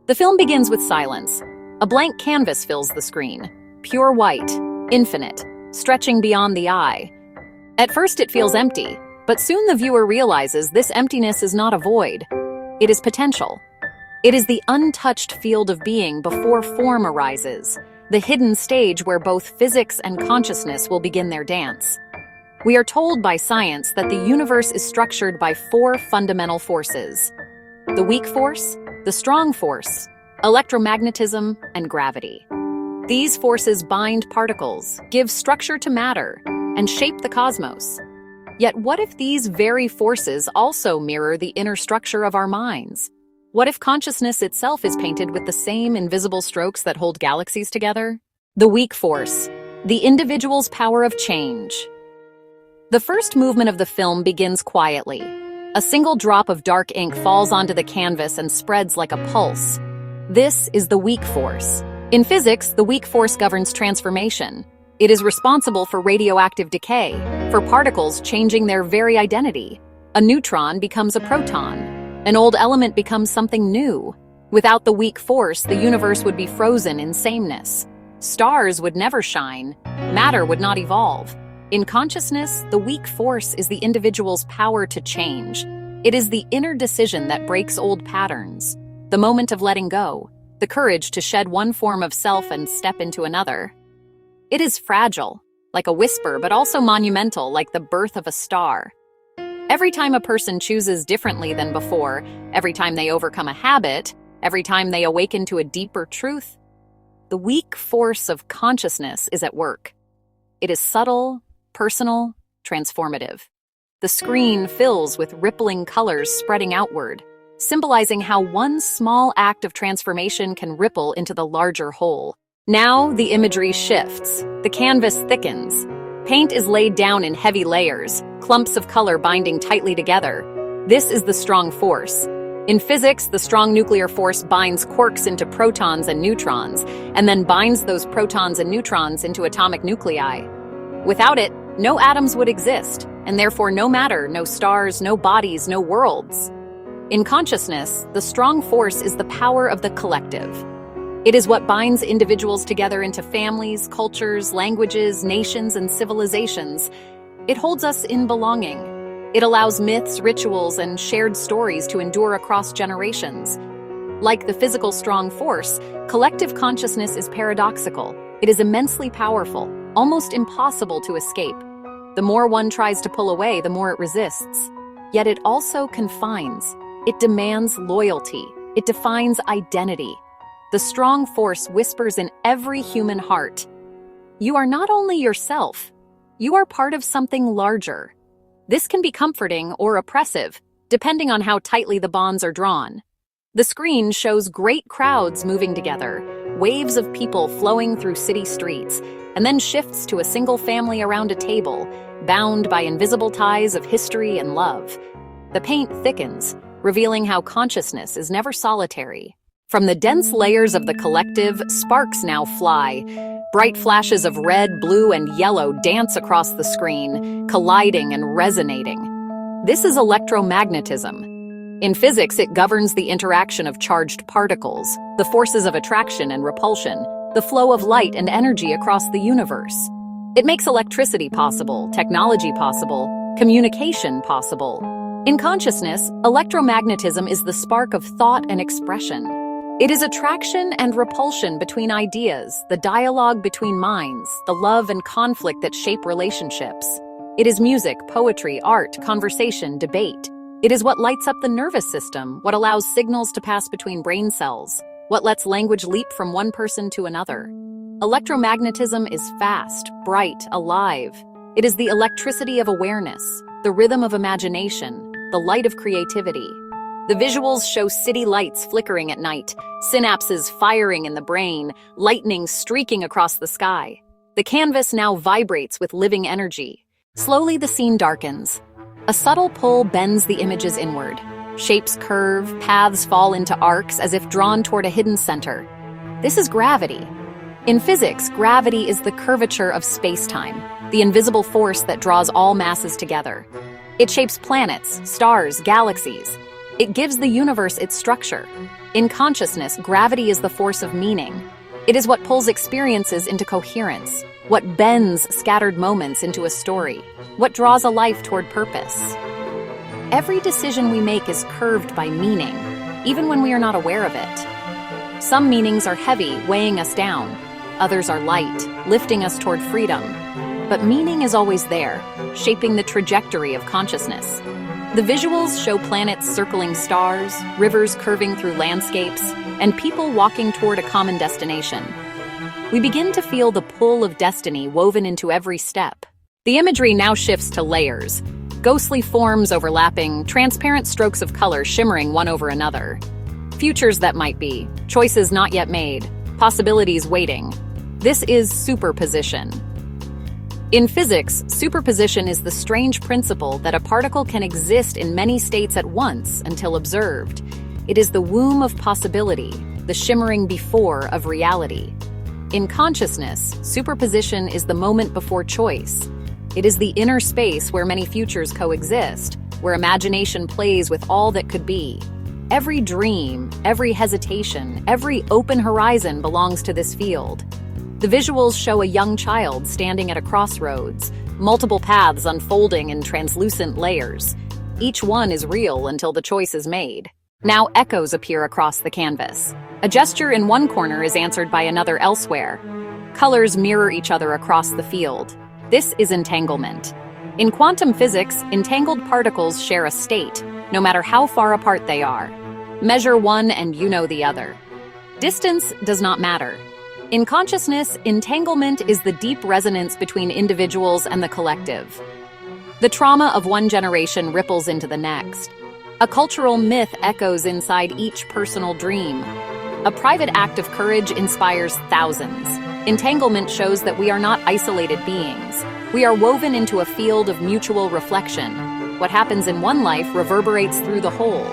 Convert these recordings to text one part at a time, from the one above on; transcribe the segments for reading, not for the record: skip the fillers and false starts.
The film begins with silence. A blank canvas fills the screen. Pure white, infinite, stretching beyond the eye. At first it feels empty, but soon the viewer realizes this emptiness is not a void. It is potential. It is the untouched field of being before form arises, the hidden stage where both physics and consciousness will begin their dance. We are told by science that the universe is structured by 4 fundamental forces: the weak force, the strong force, electromagnetism, and gravity. These forces bind particles, give structure to matter, and shape the cosmos. Yet what if these very forces also mirror the inner structure of our minds? What if consciousness itself is painted with the same invisible strokes that hold galaxies together? The weak force, the individual's power of change. The first movement of the film begins quietly. A single drop of dark ink falls onto the canvas and spreads like a pulse. This is the weak force. In physics, the weak force governs transformation. It is responsible for radioactive decay, for particles changing their very identity. A neutron becomes a proton. An old element becomes something new. Without the weak force, the universe would be frozen in sameness. Stars would never shine. Matter would not evolve. In consciousness, the weak force is the individual's power to change. It is the inner decision that breaks old patterns, the moment of letting go, the courage to shed one form of self and step into another. It is fragile, like a whisper, but also monumental, like the birth of a star. Every time a person chooses differently than before, every time they overcome a habit, every time they awaken to a deeper truth, the weak force of consciousness is at work. It is subtle, personal, transformative. The screen fills with rippling colors spreading outward, symbolizing how one small act of transformation can ripple into the larger whole. Now the imagery shifts. The canvas thickens. Paint is laid down in heavy layers, clumps of color binding tightly together. This is the strong force. In physics, the strong nuclear force binds quarks into protons and neutrons, and then binds those protons and neutrons into atomic nuclei. Without it, no atoms would exist, and therefore no matter, no stars, no bodies, no worlds. In consciousness, the strong force is the power of the collective. It is what binds individuals together into families, cultures, languages, nations, and civilizations. It holds us in belonging. It allows myths, rituals, and shared stories to endure across generations. Like the physical strong force, collective consciousness is paradoxical. It is immensely powerful, almost impossible to escape. The more one tries to pull away, the more it resists. Yet it also confines. It demands loyalty. It defines identity. The strong force whispers in every human heart. You are not only yourself, you are part of something larger. This can be comforting or oppressive, depending on how tightly the bonds are drawn. The screen shows great crowds moving together, waves of people flowing through city streets, and then shifts to a single family around a table, bound by invisible ties of history and love. The paint thickens, revealing how consciousness is never solitary. From the dense layers of the collective, sparks now fly. Bright flashes of red, blue, and yellow dance across the screen, colliding and resonating. This is electromagnetism. In physics, it governs the interaction of charged particles, the forces of attraction and repulsion, the flow of light and energy across the universe. It makes electricity possible, technology possible, communication possible. In consciousness, electromagnetism is the spark of thought and expression. It is attraction and repulsion between ideas, the dialogue between minds, the love and conflict that shape relationships. It is music, poetry, art, conversation, debate. It is what lights up the nervous system, what allows signals to pass between brain cells, what lets language leap from one person to another. Electromagnetism is fast, bright, alive. It is the electricity of awareness, the rhythm of imagination, the light of creativity. The visuals show city lights flickering at night, synapses firing in the brain, lightning streaking across the sky. The canvas now vibrates with living energy. Slowly the scene darkens. A subtle pull bends the images inward. Shapes curve, paths fall into arcs as if drawn toward a hidden center. This is gravity. In physics, gravity is the curvature of space-time, the invisible force that draws all masses together. It shapes planets, stars, galaxies. It gives the universe its structure. In consciousness, gravity is the force of meaning. It is what pulls experiences into coherence, what bends scattered moments into a story, what draws a life toward purpose. Every decision we make is curved by meaning, even when we are not aware of it. Some meanings are heavy, weighing us down. Others are light, lifting us toward freedom. But meaning is always there, shaping the trajectory of consciousness. The visuals show planets circling stars, rivers curving through landscapes, and people walking toward a common destination. We begin to feel the pull of destiny woven into every step. The imagery now shifts to layers, ghostly forms overlapping, transparent strokes of color shimmering one over another. Futures that might be, choices not yet made, possibilities waiting. This is superposition. In physics, superposition is the strange principle that a particle can exist in many states at once until observed. It is the womb of possibility, the shimmering before of reality. In consciousness, superposition is the moment before choice. It is the inner space where many futures coexist, where imagination plays with all that could be. Every dream, every hesitation, every open horizon belongs to this field. The visuals show a young child standing at a crossroads, multiple paths unfolding in translucent layers. Each one is real until the choice is made. Now echoes appear across the canvas. A gesture in one corner is answered by another elsewhere. Colors mirror each other across the field. This is entanglement. In quantum physics, entangled particles share a state, no matter how far apart they are. Measure one and you know the other. Distance does not matter. In consciousness, entanglement is the deep resonance between individuals and the collective. The trauma of one generation ripples into the next. A cultural myth echoes inside each personal dream. A private act of courage inspires thousands. Entanglement shows that we are not isolated beings. We are woven into a field of mutual reflection. What happens in one life reverberates through the whole.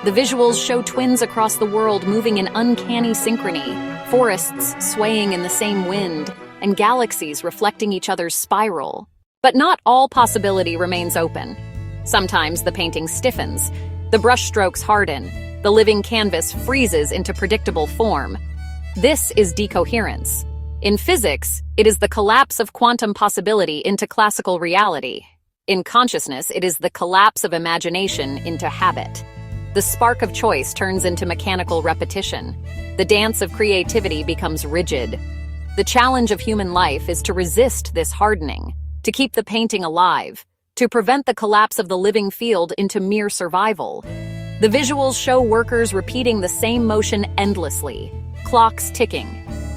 The visuals show twins across the world moving in uncanny synchrony, forests swaying in the same wind, and galaxies reflecting each other's spiral. But not all possibility remains open. Sometimes the painting stiffens, the brushstrokes harden, the living canvas freezes into predictable form. This is decoherence. In physics, it is the collapse of quantum possibility into classical reality. In consciousness, it is the collapse of imagination into habit. The spark of choice turns into mechanical repetition. The dance of creativity becomes rigid. The challenge of human life is to resist this hardening, to keep the painting alive, to prevent the collapse of the living field into mere survival. The visuals show workers repeating the same motion endlessly, clocks ticking,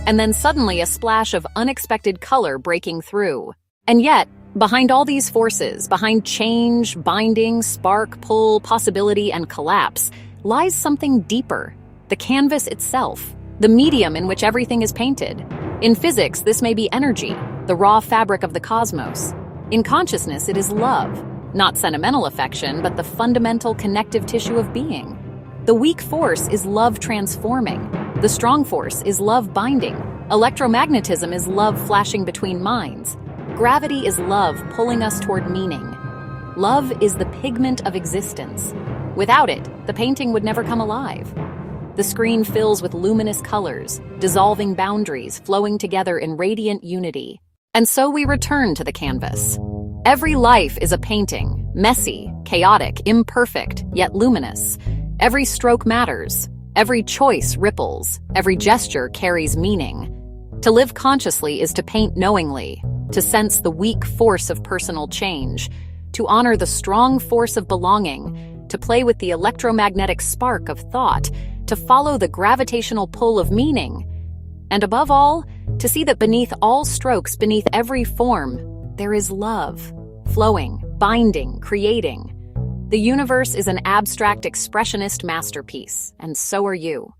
and then suddenly a splash of unexpected color breaking through. And yet, behind all these forces, behind change, binding, spark, pull, possibility, and collapse, lies something deeper, the canvas itself, the medium in which everything is painted. In physics, this may be energy, the raw fabric of the cosmos. In consciousness, it is love, not sentimental affection, but the fundamental connective tissue of being. The weak force is love transforming. The strong force is love binding. Electromagnetism is love flashing between minds. Gravity is love pulling us toward meaning. Love is the pigment of existence. Without it, the painting would never come alive. The screen fills with luminous colors, dissolving boundaries, flowing together in radiant unity. And so we return to the canvas. Every life is a painting, messy, chaotic, imperfect, yet luminous. Every stroke matters. Every choice ripples. Every gesture carries meaning. To live consciously is to paint knowingly, to sense the weak force of personal change, to honor the strong force of belonging, to play with the electromagnetic spark of thought, to follow the gravitational pull of meaning, and above all, to see that beneath all strokes, beneath every form, there is love, flowing, binding, creating. The universe is an abstract expressionist masterpiece, and so are you.